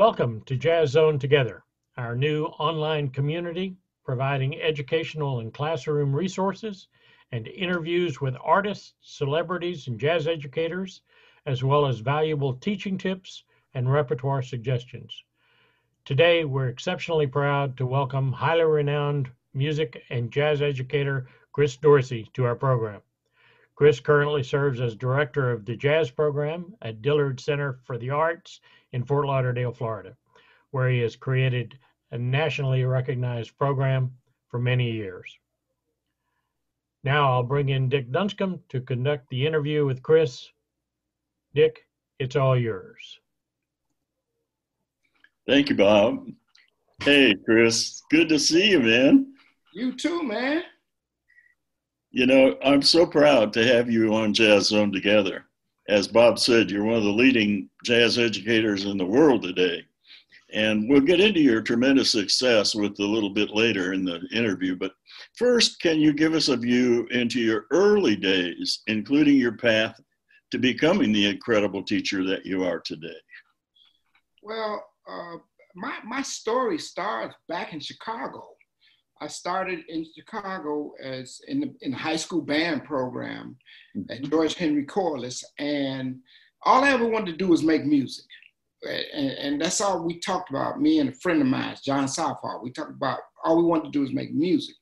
Welcome to Jazz Zone Together, our new online community providing educational and classroom resources and interviews with artists, celebrities, and jazz educators, as well as valuable teaching tips and repertoire suggestions. Today, we're exceptionally proud to welcome highly renowned music and jazz educator CHRIS Dorsey to our program. CHRIS currently serves as director of the jazz program at Dillard Center for the Arts in Fort Lauderdale, Florida, where he has created a nationally recognized program for many years. Now I'll bring in Dick Dunscomb to conduct the interview with CHRIS. Dick, it's all yours. Thank you, Bob. Hey, CHRIS, good to see you, man. You too, man. You know, I'm so proud to have you on Jazz Zone Together. As Bob said, you're one of the leading jazz educators in the world today. And we'll get into your tremendous success with a little bit later in the interview. But first, can you give us a view into your early days, including your path to becoming the incredible teacher that you are today? Well, my story starts back in Chicago. I started in Chicago as in the high school band program at George Henry Corliss, and all I ever wanted to do was make music. And that's all we talked about, me and a friend of mine, John Southall. We talked about all we wanted to do was make music.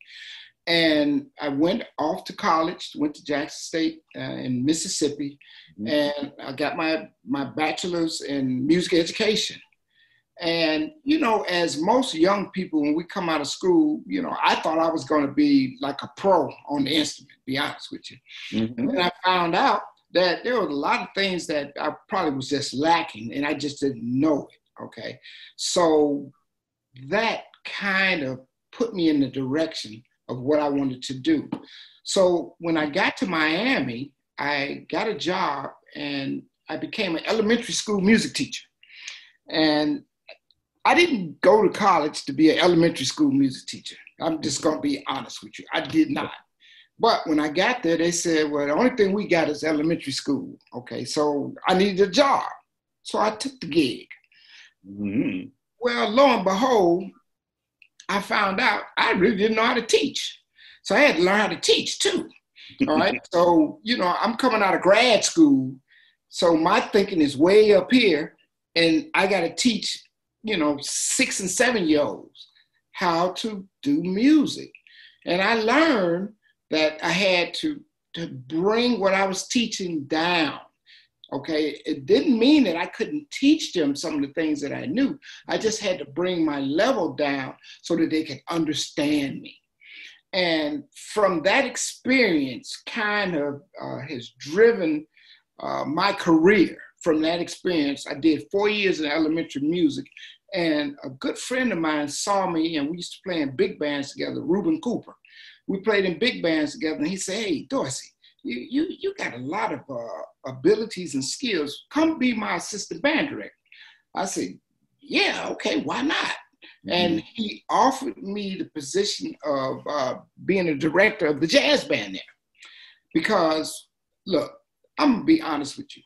And I went off to college, went to Jackson State in Mississippi, and I got my bachelor's in music education. And, you know, as most young people, when we come out of school, you know, I thought I was going to be like a pro on the instrument, to be honest with you. Mm-hmm. And I found out that there were a lot of things that I probably was just lacking, and I just didn't know it, okay? So that kind of put me in the direction of what I wanted to do. So when I got to Miami, I got a job, and I became an elementary school music teacher. And I didn't go to college to be an elementary school music teacher. I'm just going to be honest with you. I did not. But when I got there, they said, well, the only thing we got is elementary school. Okay, so I needed a job. So I took the gig. Mm-hmm. Well, lo and behold, I found out I really didn't know how to teach. So I had to learn how to teach too. All right. So, you know, I'm coming out of grad school. So my thinking is way up here, and I got to teach, you know, 6 and 7-year-olds how to do music. And I learned that I had to bring what I was teaching down, okay? It didn't mean that I couldn't teach them some of the things that I knew. I just had to bring my level down so that they could understand me. And from that experience kind of has driven my career. From that experience, I did 4 years in elementary music, and a good friend of mine saw me, and we used to play in big bands together, Reuben Cooper. We played in big bands together, and he said, hey, Dorsey, you got a lot of abilities and skills. Come be my assistant band director. I said, yeah, okay, why not? Mm-hmm. And he offered me the position of being a director of the jazz band there. Because, look, I'm going to be honest with you.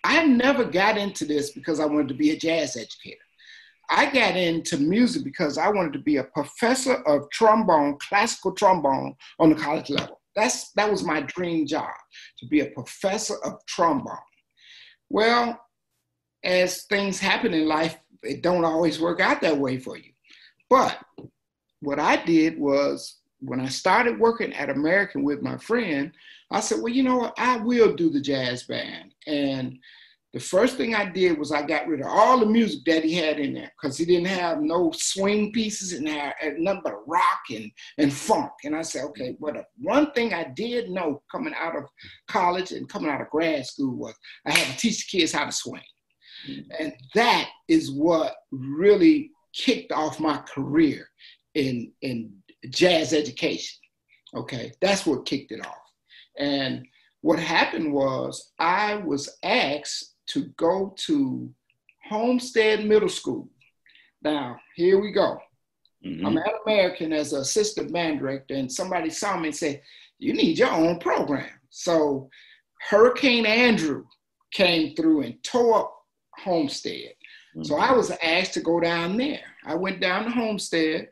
I never got into this because I wanted to be a jazz educator. I got into music because I wanted to be a professor of trombone, classical trombone on the college level. That was my dream job, to be a professor of trombone. Well, as things happen in life, it don't always work out that way for you. But what I did was, when I started working at American with my friend, I said, well, you know what, I will do the jazz band. And the first thing I did was I got rid of all the music that he had in there, because he didn't have no swing pieces in there, and nothing but rock and funk. And I said, okay, but one thing I did know coming out of college and coming out of grad school was I had to teach the kids how to swing. Mm-hmm. And that is what really kicked off my career in jazz education. Okay, that's what kicked it off. And what happened was I was asked to go to Homestead Middle School. Now, here we go. Mm-hmm. I'm at American as an assistant band director, and somebody saw me and said, you need your own program. So Hurricane Andrew came through and tore up Homestead. So I was asked to go down there. I went down to Homestead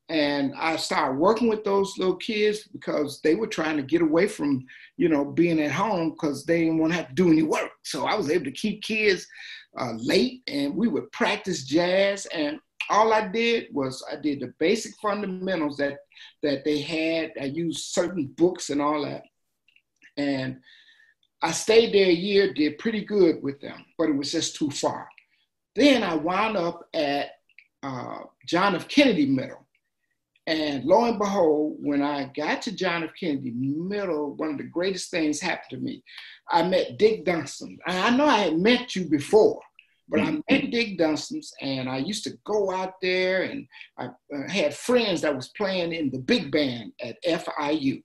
and I started working with those little kids because they were trying to get away from, being at home because they didn't want to have to do any work. So I was able to keep kids late, and we would practice jazz. And all I did was I did the basic fundamentals that they had. I used certain books and all that. And I stayed there a year, did pretty good with them, but it was just too far. Then I wound up at John F. Kennedy Middle. And lo and behold, when I got to John F. Kennedy Middle, one of the greatest things happened to me. I met Dick Dunscomb. And I know I had met you before, but I met Dick Dunscomb, and I used to go out there, and I had friends that was playing in the big band at FIU.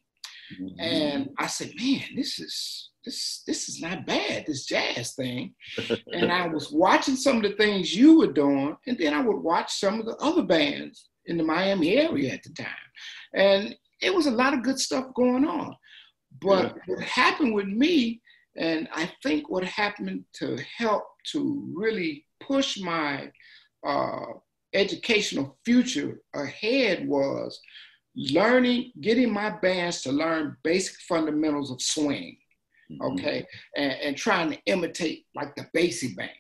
And I said, man, this is not bad, this jazz thing. And I was watching some of the things you were doing, and then I would watch some of the other bands in the Miami area at the time. And it was a lot of good stuff going on. But what happened with me, and I think what happened to help to really push my educational future ahead was getting my bands to learn basic fundamentals of swing, okay? And trying to imitate like the Basie band.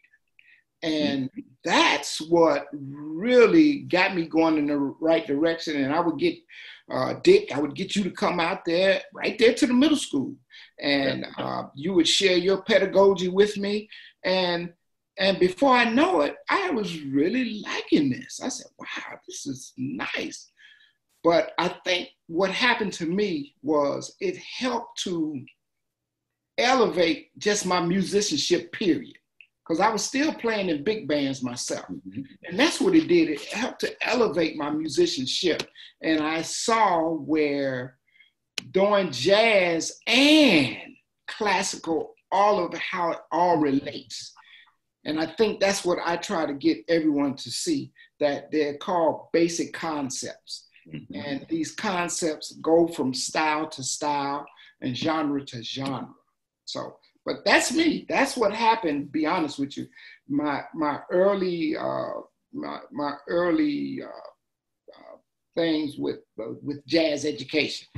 And that's what really got me going in the right direction. And I would get Dick, I would get you to come out there, right there to the middle school. And you would share your pedagogy with me. And before I know it, I was really liking this. I said, wow, this is nice. But I think what happened to me was it helped to elevate just my musicianship, period. Because I was still playing in big bands myself. And that's what it did. It helped to elevate my musicianship. And I saw where doing jazz and classical, all of how it all relates. And I think that's what I try to get everyone to see, that they're called basic concepts. And these concepts go from style to style and genre to genre. So, but that's me. That's what happened. Be honest with you, my early things with jazz education.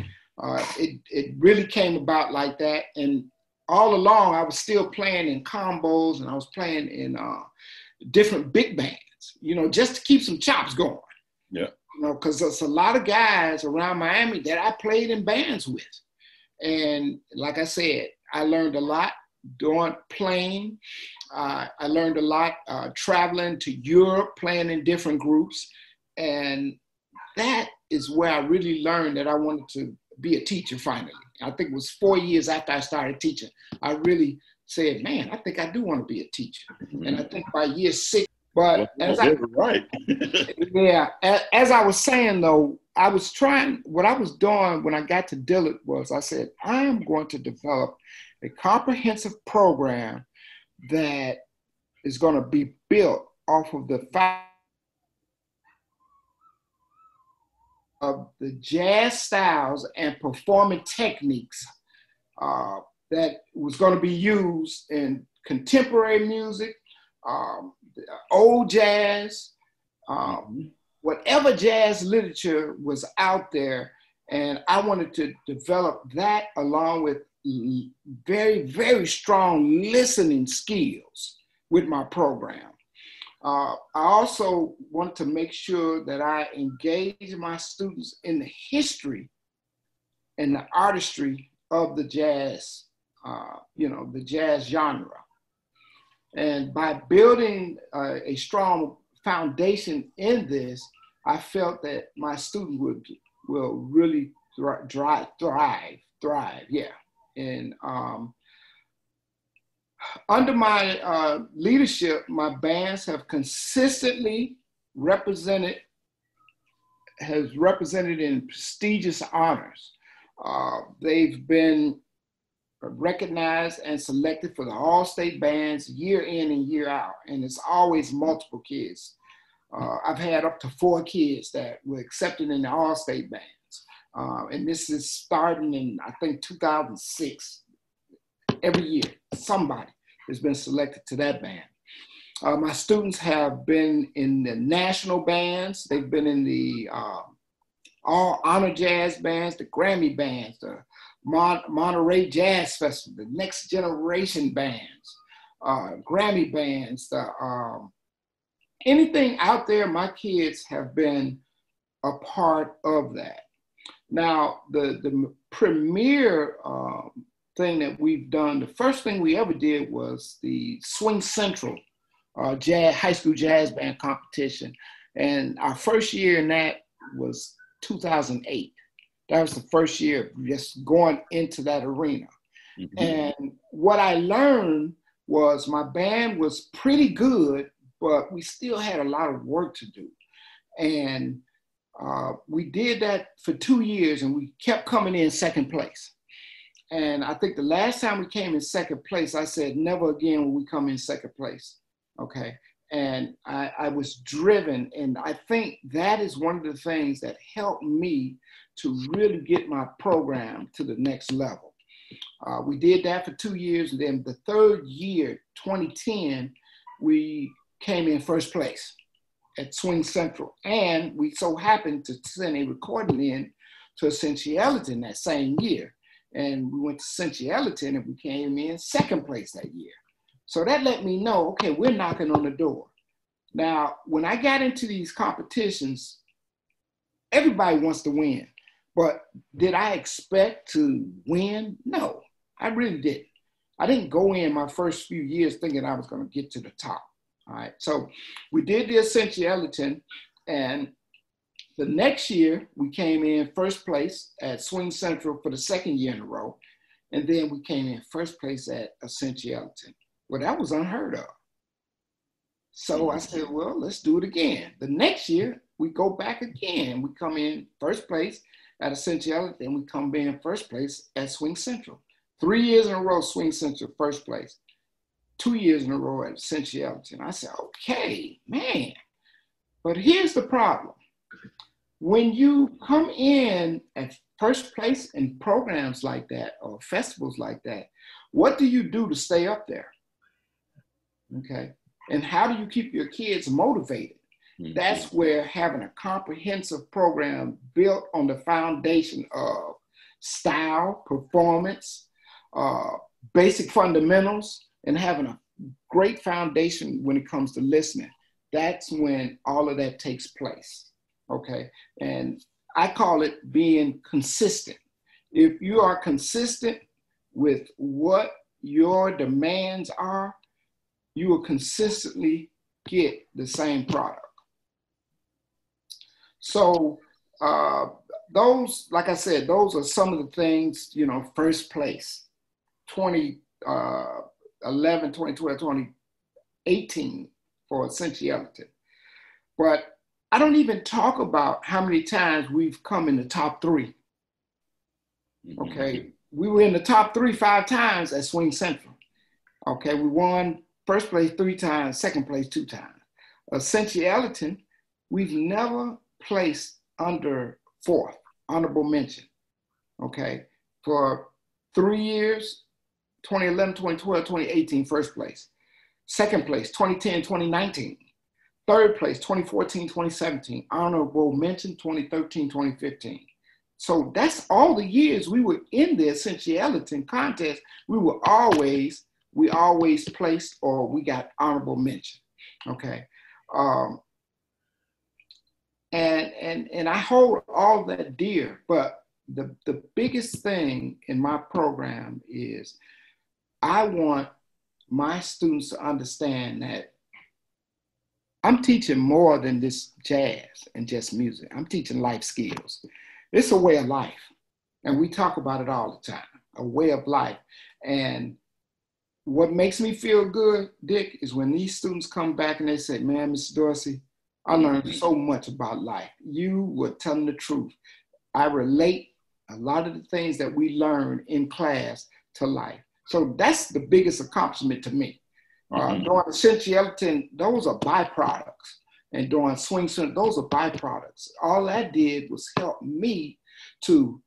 It really came about like that, and all along I was still playing in combos, and I was playing in different big bands, just to keep some chops going. Yeah. Because there's a lot of guys around Miami that I played in bands with, and like I said, I learned a lot playing. I learned a lot traveling to Europe, playing in different groups. And that is where I really learned that I wanted to be a teacher finally. I think it was 4 years after I started teaching, I really said, man, I think I do want to be a teacher. And I think by year 6, but as I was saying though, what I was doing when I got to Dillard was I said, I am going to develop a comprehensive program that is going to be built off of the fact of the jazz styles and performing techniques that was going to be used in contemporary music, old jazz, whatever jazz literature was out there. And I wanted to develop that along with very, very strong listening skills with my program. I also want to make sure that I engage my students in the history and the artistry of the jazz, the jazz genre. And by building a strong foundation in this, I felt that my students will really thrive, yeah. And under my leadership, my bands have consistently represented in prestigious honors. They've been recognized and selected for the all-state bands year in and year out, and it's always multiple kids. I've had up to 4 kids that were accepted in the all-state bands. And this is starting in, I think, 2006. Every year, somebody has been selected to that band. My students have been in the national bands. They've been in the all honor jazz bands, the Grammy bands, the Monterey Jazz Festival, the Next Generation bands, Grammy bands, anything out there, my kids have been a part of that. Now, the premier thing that we've done, the first thing we ever did was the Swing Central high school jazz band competition. And our first year in that was 2008. That was the first year just going into that arena. Mm-hmm. And what I learned was my band was pretty good, but we still had a lot of work to do. And we did that for 2 years, and we kept coming in second place. And I think the last time we came in second place, I said, never again will we come in second place. Okay. And I was driven. And I think that is one of the things that helped me to really get my program to the next level. We did that for 2 years. And then the third year, 2010, we came in first place at Swing Central. And we so happened to send a recording in to Essentiality that same year. And we went to Essentiality and we came in second place that year. So that let me know, okay, we're knocking on the door. Now, when I got into these competitions, everybody wants to win. But did I expect to win? No, I really didn't. I didn't go in my first few years thinking I was going to get to the top. All right. So we did the Essentiality, and the next year we came in first place at Swing Central for the second year in a row. And then we came in first place at Essentiality. Well, that was unheard of. So I said, well, let's do it again. The next year, we go back again. We come in first place at Essentiality, and we come in first place at Swing Central. 3 years in a row, Swing Central, first place. 2 years in a row at Essentiality. And I said, okay, man. But here's the problem. When you come in at first place in programs like that or festivals like that, what do you do to stay up there? Okay. And how do you keep your kids motivated? Mm-hmm. That's where having a comprehensive program built on the foundation of style, performance, basic fundamentals, and having a great foundation when it comes to listening. That's when all of that takes place. Okay. And I call it being consistent. If you are consistent with what your demands are, you will consistently get the same product. So those, like I said, those are some of the things, you know, first place, 2011, 2012, 2018 for Essentiality. But I don't even talk about how many times we've come in the top three. Okay, we were in the top 3 5 times at Swing Central. Okay, we won first place 3 times, second place 2 times. Essentiality, we've never placed under 4th, honorable mention. Okay, for 3 years, 2011, 2012, 2018, first place. Second place, 2010, 2019. Third place, 2014, 2017. Honorable mention, 2013, 2015. So that's all the years we were in the Essentiality contest. We always placed or we got honorable mention. Okay. And I hold all that dear, but the biggest thing in my program is I want my students to understand that I'm teaching more than this jazz and just music. I'm teaching life skills. It's a way of life. And we talk about it all the time, a way of life. And what makes me feel good, Dick, is when these students come back and they say, man, Mr. Dorsey, I learned so much about life. You were telling the truth. I relate a lot of the things that we learn in class to life. So that's the biggest accomplishment to me. Doing Essentiality, those are byproducts. And doing Swing Center, those are byproducts. All that did was help me to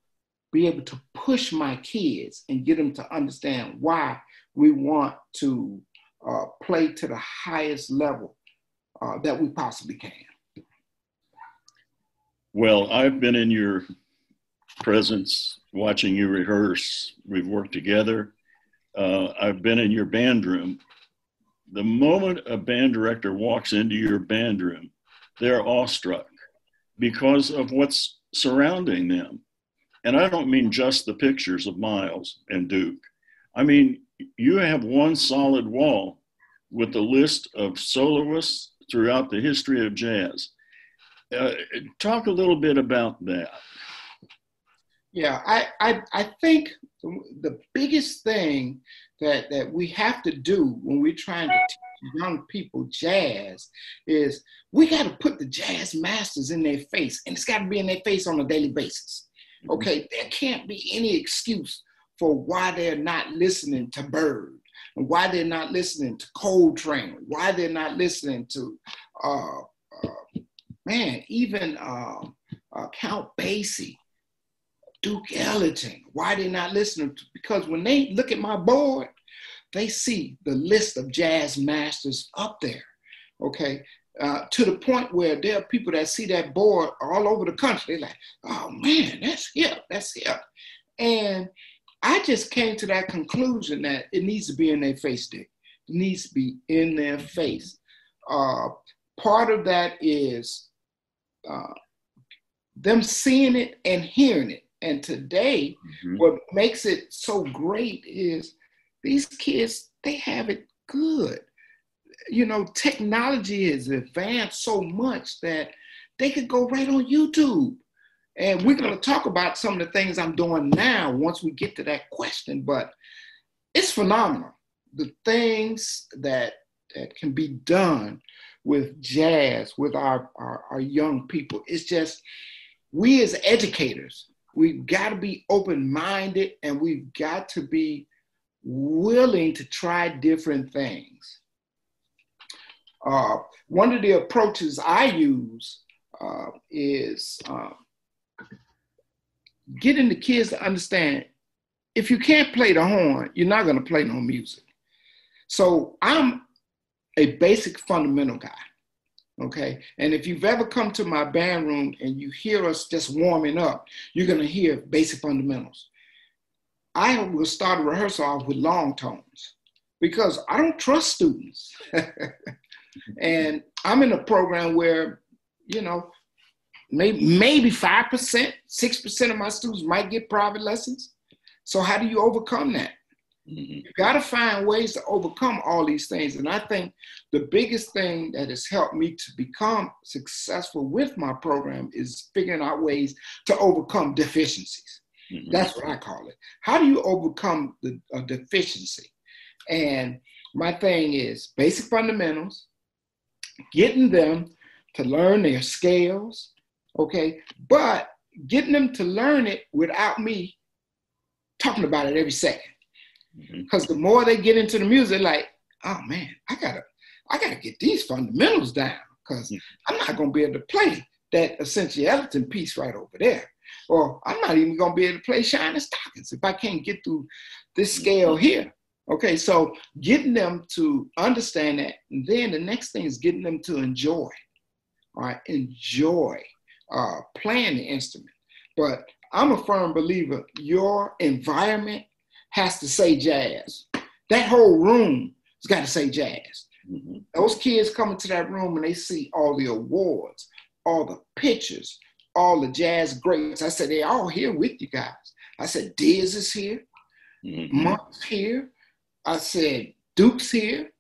be able to push my kids and get them to understand why we want to play to the highest level that we possibly can. Well, I've been in your presence watching you rehearse. We've worked together. I've been in your band room. The moment a band director walks into your band room, they're awestruck because of what's surrounding them. And I don't mean just the pictures of Miles and Duke. I mean, you have one solid wall with a list of soloists throughout the history of jazz. Talk a little bit about that. Yeah, I think the biggest thing that we have to do when we're trying to teach young people jazz is we got to put the jazz masters in their face, and it's got to be in their face on a daily basis. Okay, there can't be any excuse for why they're not listening to Bird, and why they're not listening to Coltrane, why they're not listening to, even Count Basie, Duke Ellington, why they're not listening to, because when they look at my board, they see the list of jazz masters up there, okay? To the point where there are people that see that board all over the country. They're like, oh man, that's hip. And I just came to that conclusion that it needs to be in their face, Dick. It needs to be in their face. Part of that is them seeing it and hearing it. And today, what makes it so great is these kids, they have it good. You know, technology has advanced so much that they could go right on YouTube. And we're going to talk about some of the things I'm doing now once we get to that question, but it's phenomenal. The things that can be done with jazz, with our young people. It's just, we as educators, we've got to be open-minded, and we've got to be willing to try different things. One of the approaches I use is getting the kids to understand, if you can't play the horn, you're not going to play no music. So I'm a basic fundamental guy. Okay, and if you've ever come to my band room and you hear us just warming up, you're going to hear basic fundamentals. I will start a rehearsal off with long tones because I don't trust students. And I'm in a program where, you know, maybe 5%, 6% of my students might get private lessons. So how do you overcome that? You got to find ways to overcome all these things. And I think the biggest thing that has helped me to become successful with my program is figuring out ways to overcome deficiencies. That's what I call it. How do you overcome a deficiency? And my thing is basic fundamentals, getting them to learn their scales, okay? But getting them to learn it without me talking about it every second. Because the more they get into the music, like, oh man, I gotta get these fundamentals down, because I'm not gonna be able to play that essentiality piece right over there. Or I'm not even gonna be able to play Shining Stockings if I can't get through this scale here. Okay, so getting them to understand that, and then the next thing is getting them to enjoy, all right, enjoy playing the instrument. But I'm a firm believer, your environment has to say jazz. That whole room has got to say jazz. Those kids come into that room and they see all the awards, all the pictures, all the jazz greats. I said, they're all here with you guys. I said, Diz is here, Monk's here. I said, Duke's here,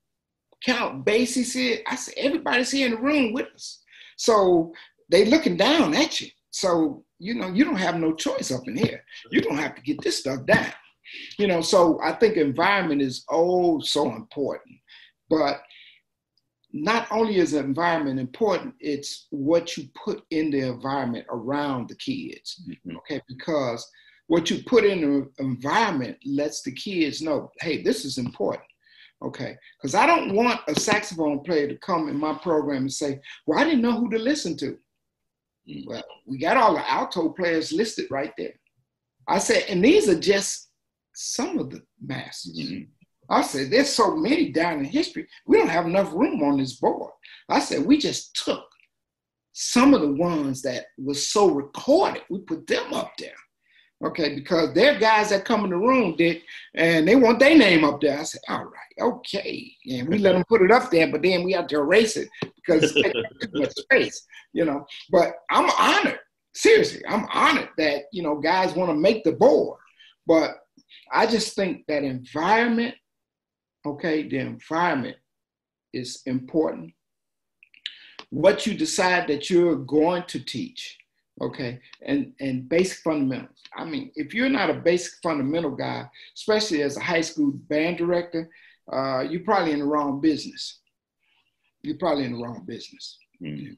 Count Basie's here. I said, everybody's here in the room with us. So they looking down at you. So, you know, you don't have no choice up in here. You're gonna have to get this stuff down. You know, so I think environment is so important. But not only is the environment important, it's what you put in the environment around the kids, okay? Because what you put in the environment lets the kids know, hey, this is important, okay? Because I don't want a saxophone player to come in my program and say, well, I didn't know who to listen to. Well, we got all the alto players listed right there. I said, and these are just some of the masters. I said, there's so many down in history. We don't have enough room on this board. I said, we just took some of the ones that was so recorded. We put them up there. Okay, because they're guys that come in the room, Dick, and they want their name up there. I said, all right, okay. And we let them put it up there, but then we have to erase it because it's taking too much space, you know. But I'm honored, seriously, I'm honored that, you know, guys want to make the board. But I just think that environment, okay, the environment is important. What you decide that you're going to teach, okay, and basic fundamentals. I mean, if you're not a basic fundamental guy, especially as a high school band director, you're probably in the wrong business. You're probably in the wrong business. Mm-hmm.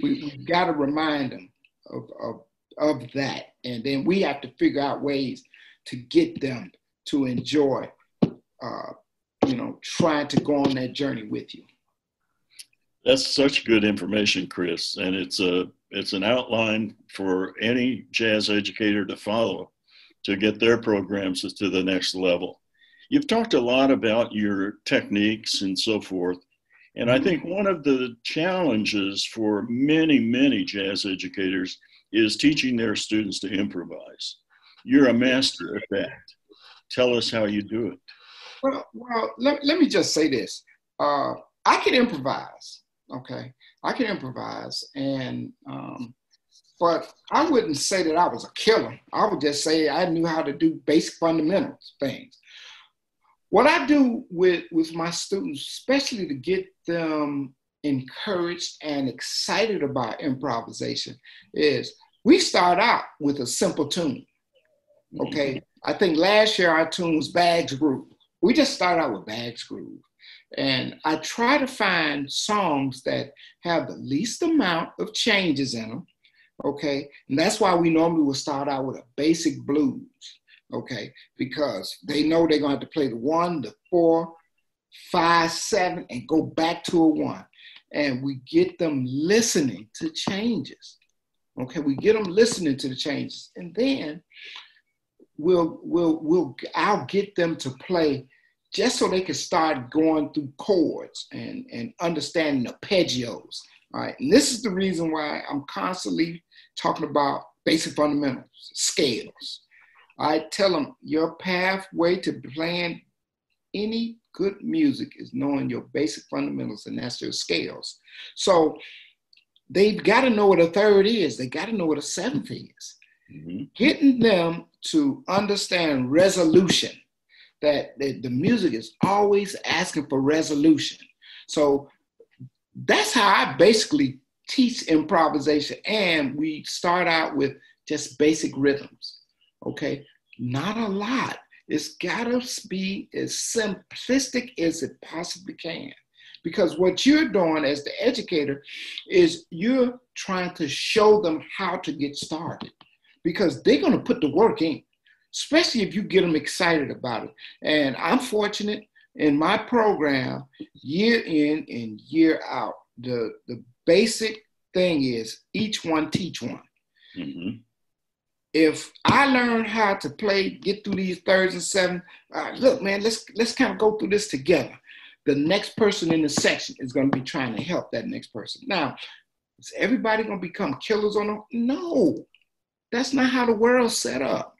We've got to remind them of that. And then we have to figure out ways to get them to enjoy, you know, trying to go on that journey with you. That's such good information, Chris. And it's an outline for any jazz educator to follow to get their programs to the next level. You've talked a lot about your techniques and so forth. And I think one of the challenges for many, many jazz educators is teaching their students to improvise. You're a master at that. Tell us how you do it. Well, let me just say this. I can improvise. Okay, I can improvise, and but I wouldn't say that I was a killer. I would just say I knew how to do basic fundamentals things. What I do with my students, especially to get them encouraged and excited about improvisation, is we start out with a simple tune. Okay, I think last year our tune was Bags Groove. We just start out with Bags Groove. And I try to find songs that have the least amount of changes in them, okay? And that's why we normally will start out with a basic blues, okay? Because they know they're gonna have to play the 1, the 4, 5, 7, and go back to a 1. And we get them listening to changes, okay? We get them listening to the changes. And then I'll get them to play just so they can start going through chords and understanding arpeggios, all right? And this is the reason why I'm constantly talking about basic fundamentals, scales. I tell them your pathway to playing any good music is knowing your basic fundamentals, and that's your scales. So they've got to know what a third is. They got to know what a seventh is. Mm-hmm. Getting them to understand resolution, that the music is always asking for resolution. So that's how I basically teach improvisation. And we start out with just basic rhythms, okay? Not a lot. It's gotta be as simplistic as it possibly can. Because what you're doing as the educator is you're trying to show them how to get started, because they're gonna put the work in, especially if you get them excited about it. And I'm fortunate in my program, year in and year out, the basic thing is each one teach one. Mm-hmm. If I learn how to play, get through these thirds and sevenths, look, man, let's kind of go through this together. The next person in the section is going to be trying to help that next person. Now, is everybody going to become killers on them? No, that's not how the world's set up.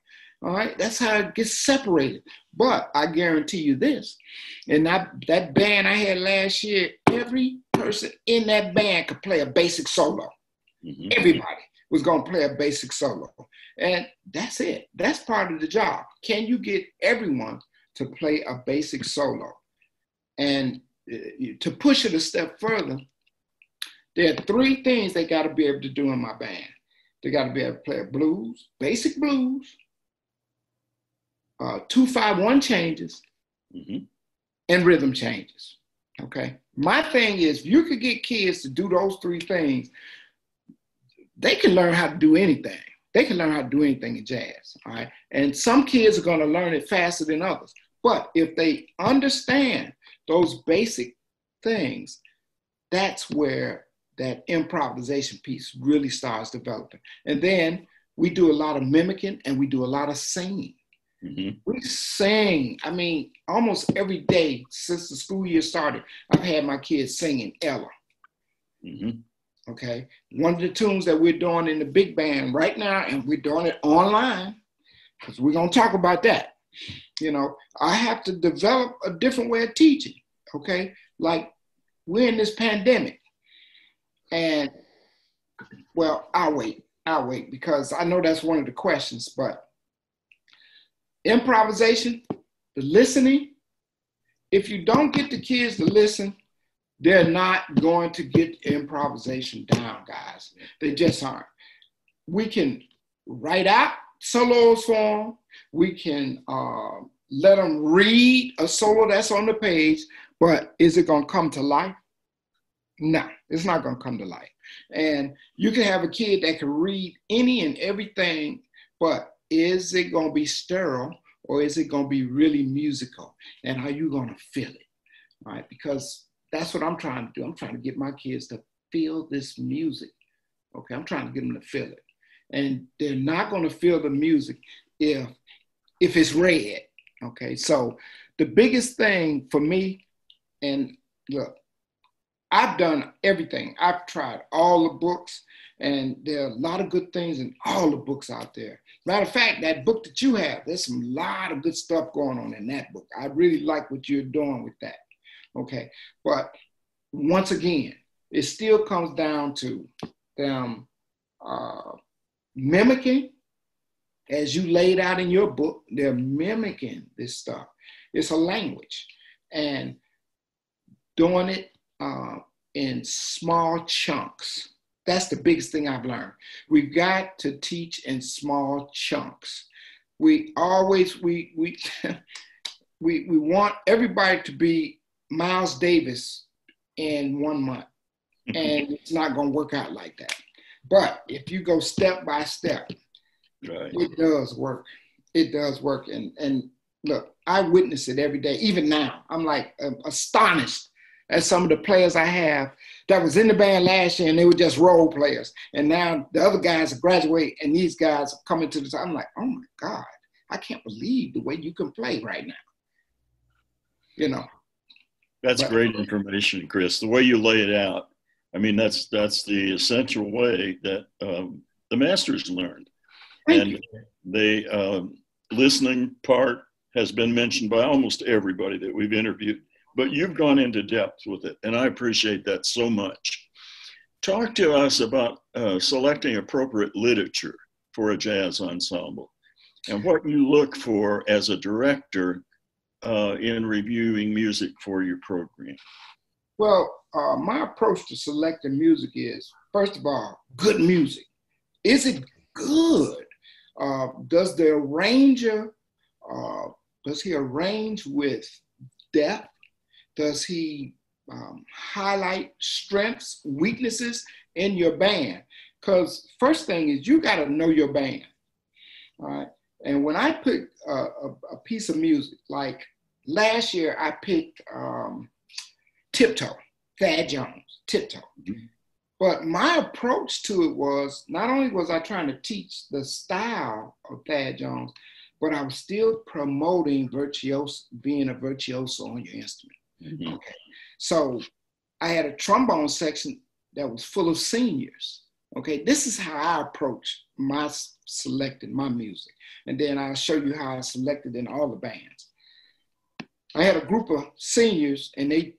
All right, that's how it gets separated. But I guarantee you this, and that band I had last year, every person in that band could play a basic solo. Mm-hmm. Everybody was gonna play a basic solo. And that's it. That's part of the job. Can you get everyone to play a basic solo? And to push it a step further, there are 3 things they gotta be able to do in my band. They gotta be able to play a blues, basic blues, 2-5-1 changes, mm-hmm. and rhythm changes, okay? My thing is, if you could get kids to do those 3 things, they can learn how to do anything. They can learn how to do anything in jazz, all right? And some kids are gonna learn it faster than others. But if they understand those basic things, that's where that improvisation piece really starts developing. And then we do a lot of mimicking and we do a lot of singing. Mm-hmm. We sing, I mean, almost every day since the school year started, I've had my kids singing Ella. Mm-hmm. Okay. One of the tunes that we're doing in the big band right now, and we're doing it online, because we're going to talk about that. You know, I have to develop a different way of teaching. Okay. Like, we're in this pandemic. And, well, I'll wait because I know that's one of the questions, but improvisation, the listening, if you don't get the kids to listen, they're not going to get improvisation down, guys. They just aren't. We can write out solos for them. We can let them read a solo that's on the page, but is it going to come to life? No, it's not going to come to life. And you can have a kid that can read any and everything, but is it going to be sterile or is it going to be really musical? And are you going to feel it? All right, because that's what I'm trying to do. I'm trying to get my kids to feel this music. Okay, I'm trying to get them to feel it. And they're not going to feel the music if it's read. Okay, so the biggest thing for me, and look, I've done everything. I've tried all the books, and there are a lot of good things in all the books out there. Matter of fact, that book that you have, there's a lot of good stuff going on in that book. I really like what you're doing with that. Okay, but once again, it still comes down to them mimicking, as you laid out in your book, they're mimicking this stuff. It's a language, and doing it in small chunks. That's the biggest thing I've learned. We've got to teach in small chunks. We always, we want everybody to be Miles Davis in 1 month, and it's not going to work out like that. But if you go step by step, right, it does work. It does work. And look, I witness it every day. Even now, I'm like astonished at some of the players I have that was in the band last year and they were just role players. And now the other guys graduate and these guys are coming to the, I'm like, oh my God, I can't believe the way you can play right now. You know. That's great information, Chris. The way you lay it out, I mean, that's the essential way that the masters learned. And the listening part has been mentioned by almost everybody that we've interviewed, but you've gone into depth with it, and I appreciate that so much. Talk to us about selecting appropriate literature for a jazz ensemble and what you look for as a director in reviewing music for your program. Well, my approach to selecting music is, first of all, good music. Is it good? Does the arranger, does he arrange with depth? Does he highlight strengths, weaknesses in your band? Because first thing is you got to know your band, all right? And when I pick a piece of music, like last year I picked Tiptoe, Thad Jones, Tiptoe. Mm-hmm. But my approach to it was, not only was I trying to teach the style of Thad Jones, but I was still promoting being a virtuoso on your instrument. Mm-hmm. Okay. So I had a trombone section that was full of seniors. Okay. This is how I approach selecting my music. And then I'll show you how I selected in all the bands. I had a group of seniors and they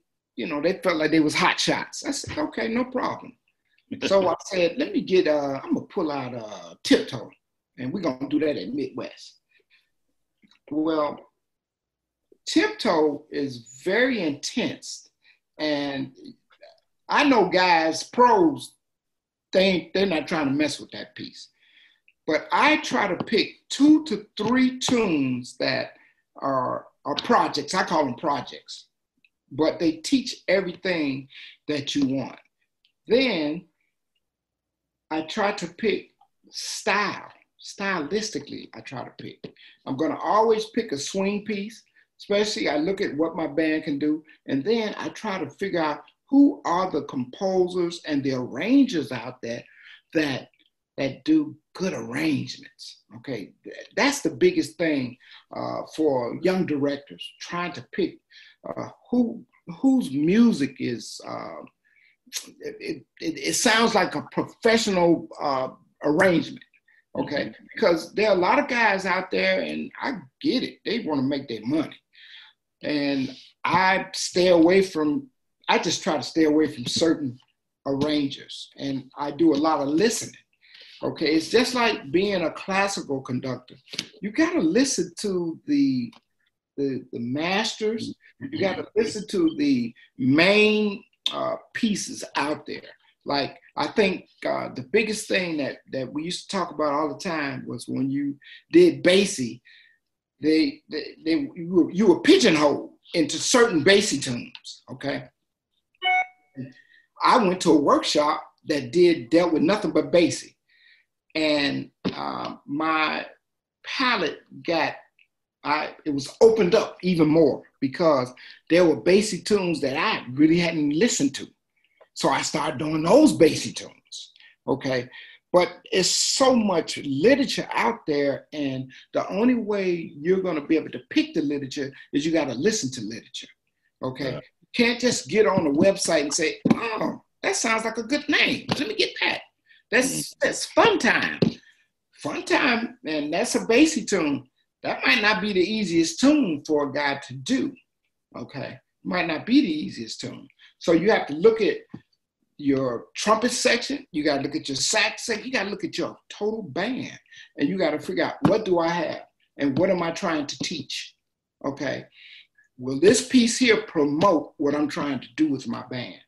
felt like they was hot shots. I said, okay, no problem. So I said, let me get, I'm going to pull out Tiptoe, and we're going to do that at Midwest. Well, Tiptoe is very intense, and I know guys, pros, they're not trying to mess with that piece. But I try to pick 2 to 3 tunes that are projects. I call them projects, but they teach everything that you want. Then I try to pick stylistically, I try to pick. I'm gonna always pick a swing piece, especially I look at what my band can do, and then I try to figure out who are the composers and the arrangers out there that do good arrangements. Okay, that's the biggest thing for young directors, trying to pick whose music is. It sounds like a professional arrangement. Okay, because there are a lot of guys out there, and I get it. They want to make their money, and I just try to stay away from certain arrangers, and I do a lot of listening. Okay, it's just like being a classical conductor. You got to listen to the masters. You got to listen to the main pieces out there. Like, I think the biggest thing that we used to talk about all the time was when you did Basie, you were pigeonholed into certain Basie tunes, okay? I went to a workshop that dealt with nothing but Basie. And my palette it was opened up even more because there were Basie tunes that I really hadn't listened to. So I started doing those Basie tunes, okay? But it's so much literature out there, and the only way you're gonna be able to pick the literature is you gotta listen to literature, okay? You can't just get on the website and say, oh, that sounds like a good name. Let me get that. That's Fun Time. Fun Time, and that's a Basie tune. That might not be the easiest tune for a guy to do, okay? Might not be the easiest tune. So you have to look at your trumpet section, you got to look at your sax section, you got to look at your total band, and you got to figure out, what do I have and what am I trying to teach? Okay, will this piece here promote what I'm trying to do with my band?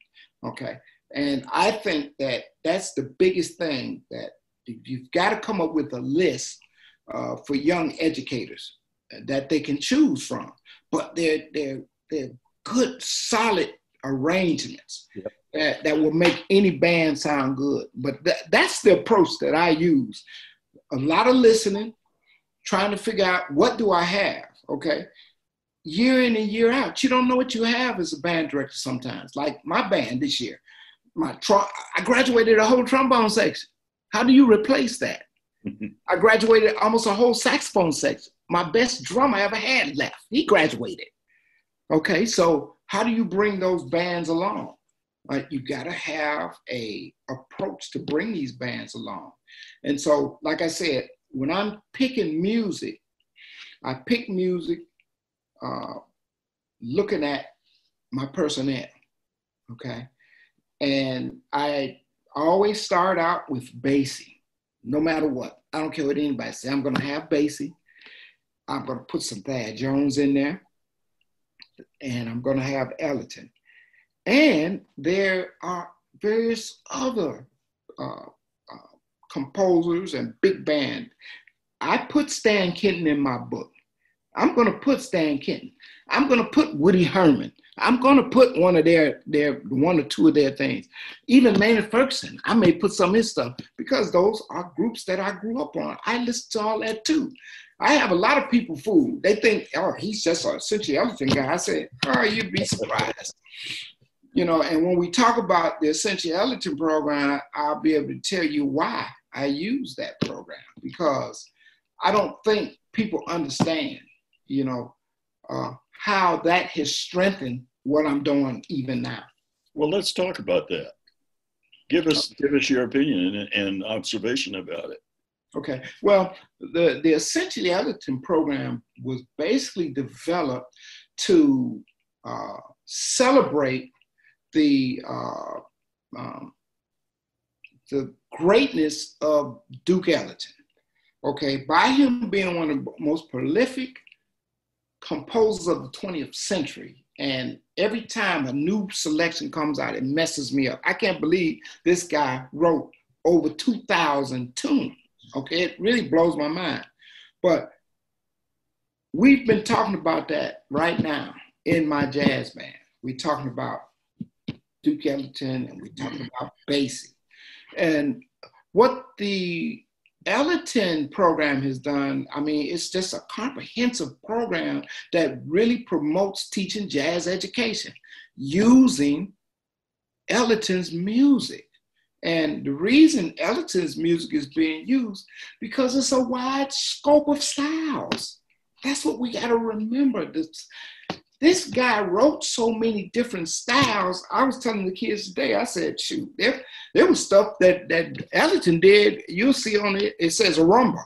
Okay, and I think that that's the biggest thing, that you've got to come up with a list for young educators that they can choose from, but they're good, solid arrangements. Yep. That will make any band sound good. But that's the approach that I use. A lot of listening, trying to figure out, what do I have, okay? Year in and year out, you don't know what you have as a band director sometimes. Like my band this year, I graduated a whole trombone section. How do you replace that? I graduated almost a whole saxophone section. My best drummer I ever had left. He graduated. Okay, so how do you bring those bands along? You gotta have a approach to bring these bands along. And so, like I said, when I'm picking music, I pick music looking at my personnel, okay? And I always start out with Basie, no matter what. I don't care what anybody says. I'm gonna have Basie. I'm gonna put some Thad Jones in there, and I'm gonna have Ellington. And there are various other composers and big band. I put Stan Kenton in my book. I'm going to put Stan Kenton. I'm going to put Woody Herman. I'm going to put one or two of their things. Even Maynard Ferguson, I may put some of his stuff, because those are groups that I grew up on. I listen to all that too. I have a lot of people fooled. They think, oh, he's just a Essential Ellington guy. I said, oh, you'd be surprised. You know, and when we talk about the Essential Ellington program, I'll be able to tell you why I use that program, because I don't think people understand, you know, how that has strengthened what I'm doing even now. Well, let's talk about that. Give us your opinion and observation about it. Okay. Well, the Essential Ellington program was basically developed to celebrate the greatness of Duke Ellington, okay, by him being one of the most prolific composers of the 20th century. And every time a new selection comes out, it messes me up. I can't believe this guy wrote over 2,000 tunes, okay? It really blows my mind. But we've been talking about that right now in my jazz band. We're talking about Duke Ellington, and we're talking about Basie. And what the Ellington program has done, I mean, it's just a comprehensive program that really promotes teaching jazz education using Ellington's music. And the reason Ellington's music is being used, because it's a wide scope of styles. That's what we got to remember. This guy wrote so many different styles. I was telling the kids today, I said, shoot, there was stuff that Ellington did. You'll see on it, it says a rumba.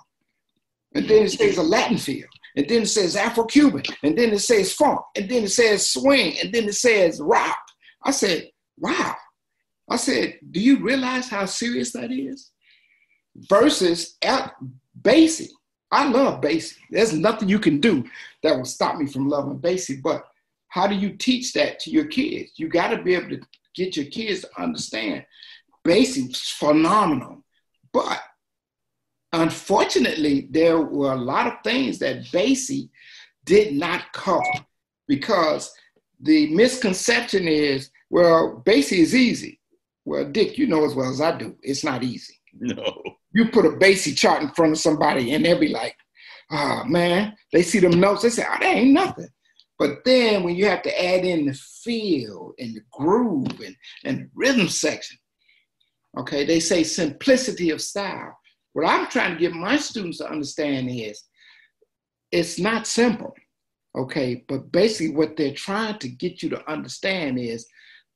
And then it says a Latin feel. And then it says Afro-Cuban. And then it says funk. And then it says swing. And then it says rock. I said, wow. I said, do you realize how serious that is? Versus Basie. I love Basie. There's nothing you can do that will stop me from loving Basie. But how do you teach that to your kids? You got to be able to get your kids to understand Basie's phenomenal. But unfortunately, there were a lot of things that Basie did not cover, because the misconception is, well, Basie is easy. Well, Dick, you know as well as I do, it's not easy. No. You put a Basie chart in front of somebody and they'll be like, oh man, they see them notes, they say, oh, that ain't nothing. But then when you have to add in the feel and the groove and the rhythm section, okay, they say simplicity of style. What I'm trying to get my students to understand is it's not simple, okay? But basically what they're trying to get you to understand is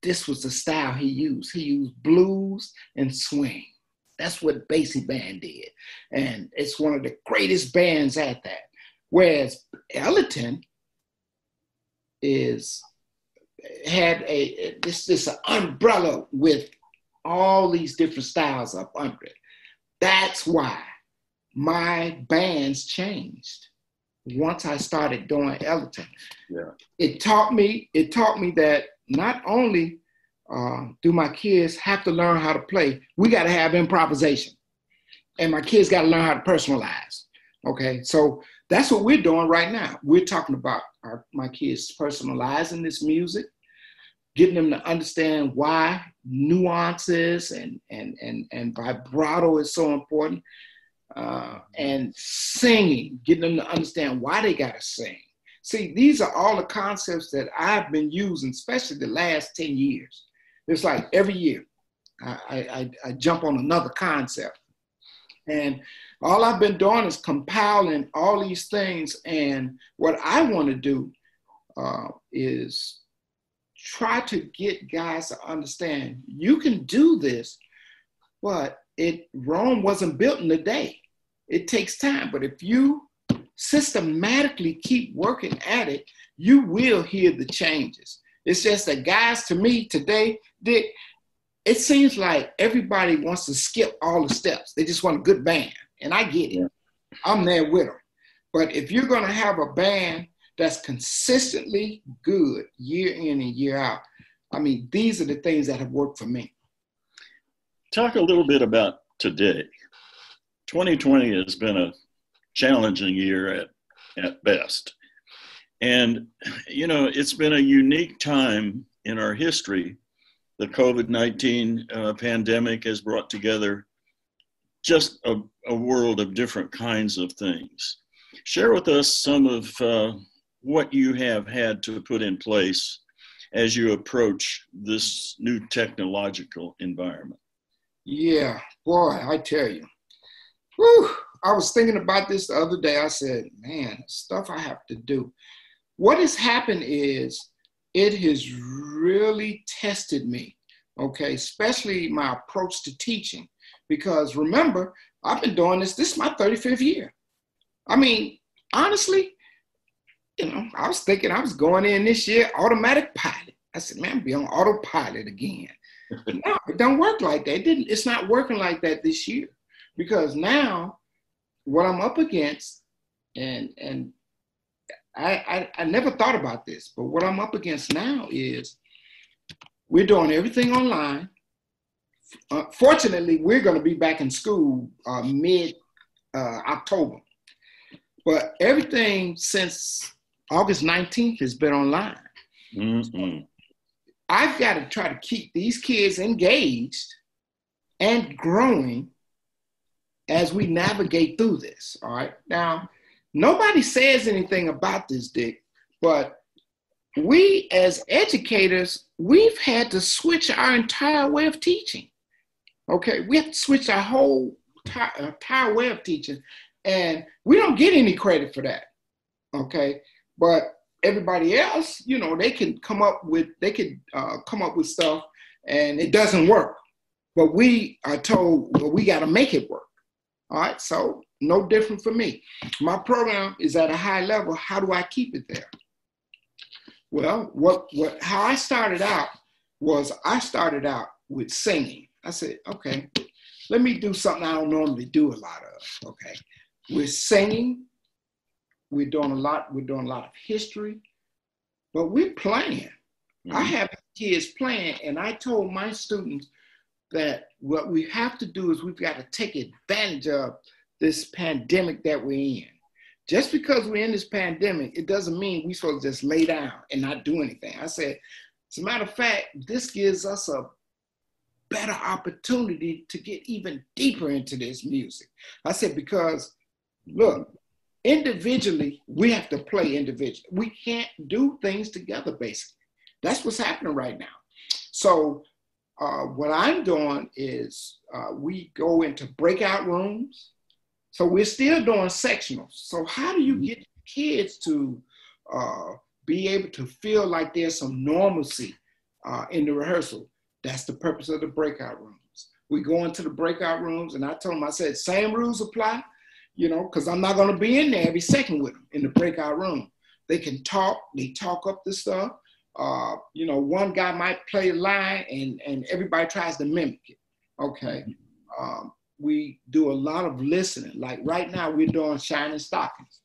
this was the style he used. He used blues and swing. That's what Basie Band did. And it's one of the greatest bands at that. Whereas Ellington had this umbrella with all these different styles up under it. That's why my bands changed once I started doing Ellington. Yeah. It taught me that not only do my kids have to learn how to play, we got to have improvisation. And my kids got to learn how to personalize. Okay, so that's what we're doing right now. We're talking about my kids personalizing this music, getting them to understand why nuances and vibrato is so important, and singing, getting them to understand why they got to sing. See, these are all the concepts that I've been using, especially the last 10 years. It's like every year I jump on another concept. And all I've been doing is compiling all these things. And what I want to do is try to get guys to understand you can do this, but Rome wasn't built in a day. It takes time. But if you systematically keep working at it, you will hear the changes. It's just that guys, to me today, Dick, it seems like everybody wants to skip all the steps. They just want a good band. And I get it. Yeah. I'm there with them. But if you're going to have a band that's consistently good year in and year out, I mean, these are the things that have worked for me. Talk a little bit about today. 2020 has been a challenging year at best. And, you know, it's been a unique time in our history. The COVID-19 pandemic has brought together just a world of different kinds of things. Share with us some of what you have had to put in place as you approach this new technological environment. Yeah, boy, I tell you. Whew, I was thinking about this the other day. I said, man, stuff I have to do. What has happened is it has really tested me, okay, especially my approach to teaching. Because remember, I've been doing this is my 35th year. I mean, honestly, you know, I was thinking I was going in this year, automatic pilot. I said, man, I'll be on autopilot again. No, it don't work like that. It's not working like that this year. Because now what I'm up against, and I never thought about this, but what I'm up against now is we're doing everything online. Fortunately, we're going to be back in school mid-October. But everything since August 19th has been online. Mm-hmm. I've got to try to keep these kids engaged and growing as we navigate through this, all right? Now, nobody says anything about this, Dick, but we as educators, we've had to switch our entire way of teaching. Okay, we have to switch our whole entire way of teaching, and we don't get any credit for that. Okay, but everybody else, you know, they can come up with stuff, and it doesn't work. But we are told, well, we got to make it work. All right, so no different for me. My program is at a high level. How do I keep it there? Well, how I started out was I started out with singing. I said, okay, let me do something I don't normally do a lot of. Okay, we're singing. We're doing a lot of history, but we're playing. Mm-hmm. I have kids playing, and I told my students that what we have to do is we've got to take advantage of this pandemic that we're in. Just because we're in this pandemic, it doesn't mean we're supposed to just lay down and not do anything. I said, as a matter of fact, this gives us a better opportunity to get even deeper into this music. I said, because look, individually, we have to play individually. We can't do things together, basically. That's what's happening right now. So what I'm doing is we go into breakout rooms. So we're still doing sectionals. So how do you get kids to be able to feel like there's some normalcy in the rehearsal? That's the purpose of the breakout rooms. We go into the breakout rooms, and I told them, I said, same rules apply, you know, because I'm not going to be in there every second with them in the breakout room. They can talk, they talk up the stuff. You know, one guy might play a line and everybody tries to mimic it. Okay. We do a lot of listening. Like right now we're doing Shining Stockings.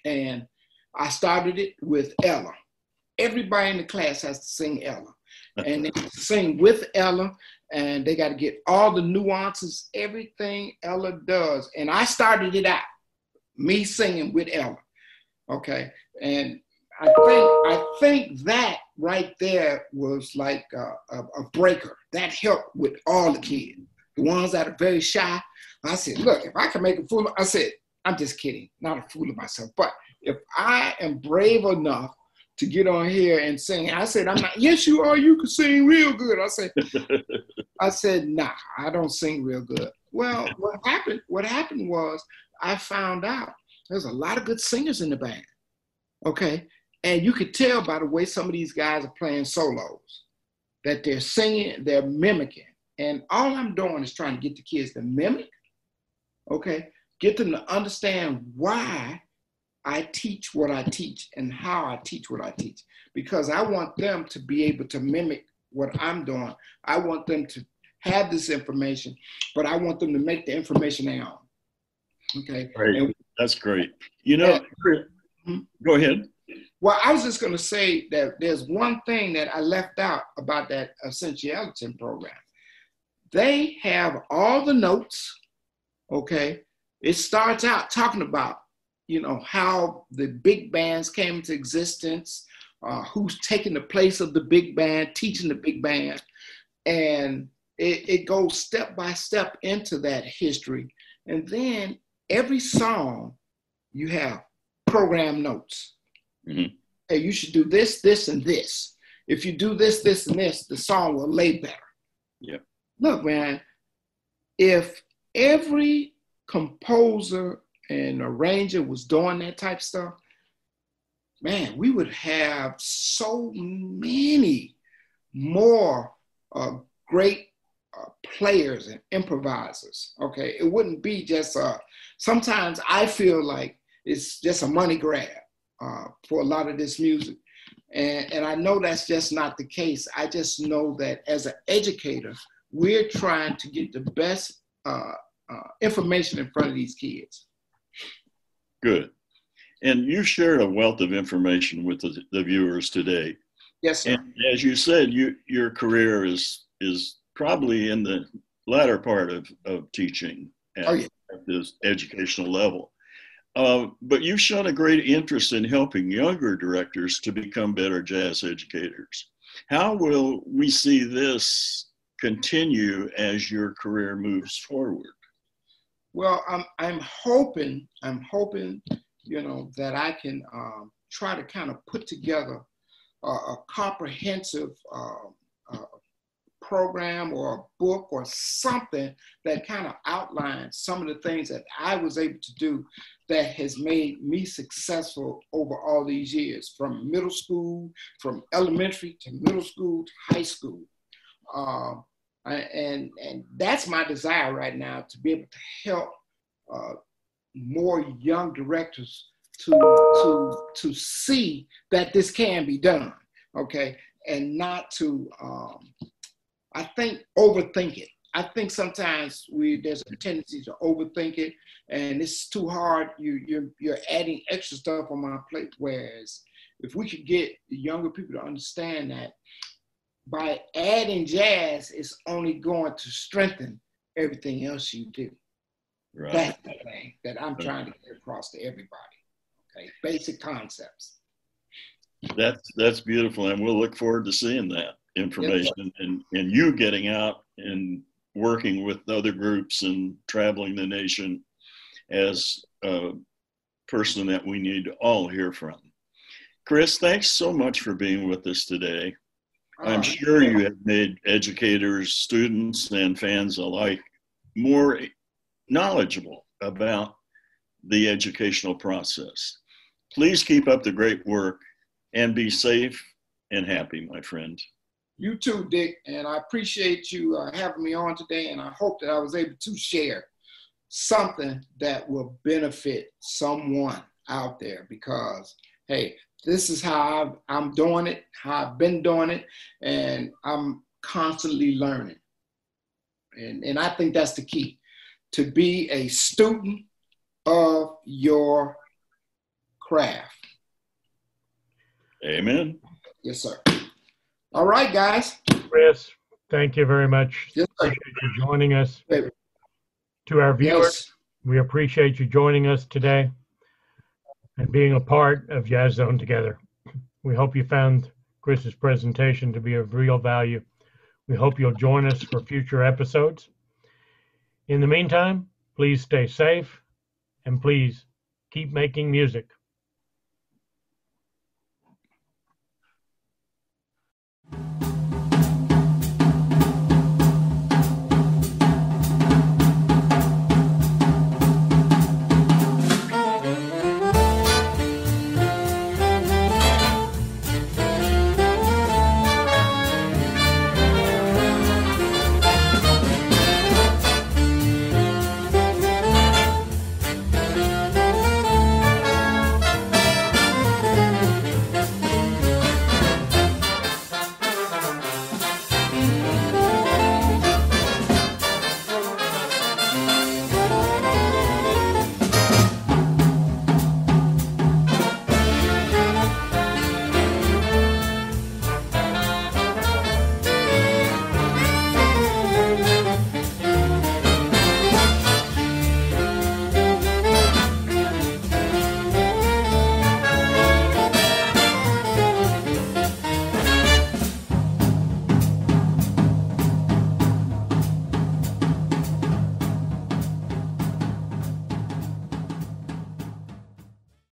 And I started it with Ella. Everybody in the class has to sing Ella. And they sing with Ella, and they got to get all the nuances, everything Ella does. And I started it out, me singing with Ella. Okay. And I think that right there was like a breaker. That helped with all the kids. The ones that are very shy. I said, look, if I can make a fool, I said, I'm just kidding, not a fool of myself. But if I am brave enough to get on here and sing, I said, I'm not, yes, you are, you can sing real good. I said, nah, I don't sing real good. Well, what happened was I found out there's a lot of good singers in the band. Okay. And you could tell by the way some of these guys are playing solos that they're singing, they're mimicking. And all I'm doing is trying to get the kids to mimic, okay? Get them to understand why I teach what I teach and how I teach what I teach. Because I want them to be able to mimic what I'm doing. I want them to have this information, but I want them to make the information their own, okay? Right. And that's great. You know, go ahead. Well, I was just going to say that there's one thing that I left out about that Essentiality program. They have all the notes, okay? It starts out talking about, you know, how the big bands came into existence, who's taking the place of the big band, teaching the big band. And it goes step by step into that history. And then every song, you have program notes. Mm-hmm. Hey, you should do this, this, and this. If you do this, this, and this, the song will lay better. Yeah. Look, man, if every composer and arranger was doing that type of stuff, man, we would have so many more great players and improvisers, okay? It wouldn't be just, sometimes I feel like it's just a money grab for a lot of this music. And I know that's just not the case. I just know that as an educator, we're trying to get the best information in front of these kids. Good. And you shared a wealth of information with the viewers today. Yes, sir. And as you said, your career is probably in the latter part of teaching at this educational level. But you've shown a great interest in helping younger directors to become better jazz educators. How will we see this continue as your career moves forward? Well, I'm hoping, you know, that I can try to kind of put together a comprehensive program or a book or something that kind of outlines some of the things that I was able to do that has made me successful over all these years, from middle school, from elementary to middle school to high school. And that's my desire right now, to be able to help more young directors to see that this can be done, okay? And not to, I think, overthink it. I think sometimes there's a tendency to overthink it, and it's too hard. You're adding extra stuff on my plate. Whereas if we could get the younger people to understand that by adding jazz, it's only going to strengthen everything else you do. Right. That's the thing that I'm trying to get across to everybody. Okay, basic concepts. That's beautiful, and we'll look forward to seeing that information and you getting out and working with other groups and traveling the nation as a person that we need to all hear from. Chris, thanks so much for being with us today. I'm sure you have made educators, students, and fans alike more knowledgeable about the educational process. Please keep up the great work and be safe and happy, my friend. You too, Dick, and I appreciate you having me on today, and I hope that I was able to share something that will benefit someone out there, because, hey, this is how I'm doing it, how I've been doing it, and I'm constantly learning. And I think that's the key, to be a student of your craft. Amen. Yes, sir. All right, guys. Chris, thank you very much. Yes, sir. Appreciate you joining us. To our viewers, we appreciate you joining us today and being a part of Jazz Zone Together. We hope you found Chris's presentation to be of real value. We hope you'll join us for future episodes. In the meantime, please stay safe and please keep making music.